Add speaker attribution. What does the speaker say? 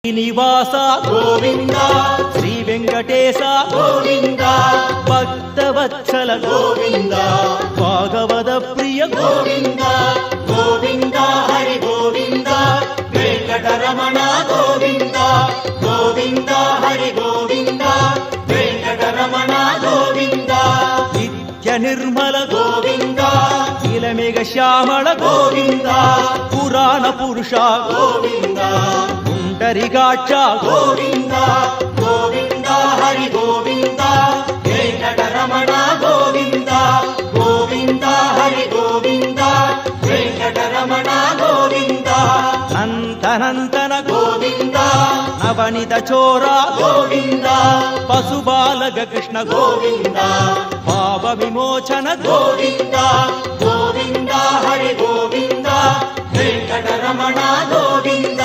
Speaker 1: శ్రీనివాస
Speaker 2: గోవింద
Speaker 1: శ్రీ వెంకటేశ
Speaker 2: గోవింద
Speaker 1: భక్తవత్సల
Speaker 2: గోవింద
Speaker 1: భాగవత ప్రియ
Speaker 2: గోవింద గోవింద హరి గోవింద వెంకటరమణ గోవింద గోవింద హరి గోవింద వెంకటరమణ గోవింద
Speaker 1: నిత్య నిర్మల
Speaker 2: గోవింద
Speaker 1: నీలమేఘ శ్యామళ
Speaker 2: గోవింద
Speaker 1: పురాణ పురుష
Speaker 2: గోవింద
Speaker 1: పుండరీకాక్ష
Speaker 2: గోవింద గోవింద హరి గోవింద వెంకటరమణ గోవింద గోవింద హరి గోవింద వెంకటరమణ గోవింద
Speaker 1: నంతనంతన
Speaker 2: గోవింద
Speaker 1: నవనిత చోర
Speaker 2: గోవింద
Speaker 1: పశుబాలక కృష్ణ
Speaker 2: గోవింద
Speaker 1: పాప విమోచన
Speaker 2: గోవింద గోవింద హరి గోవింద వెంకటరమణ గోవింద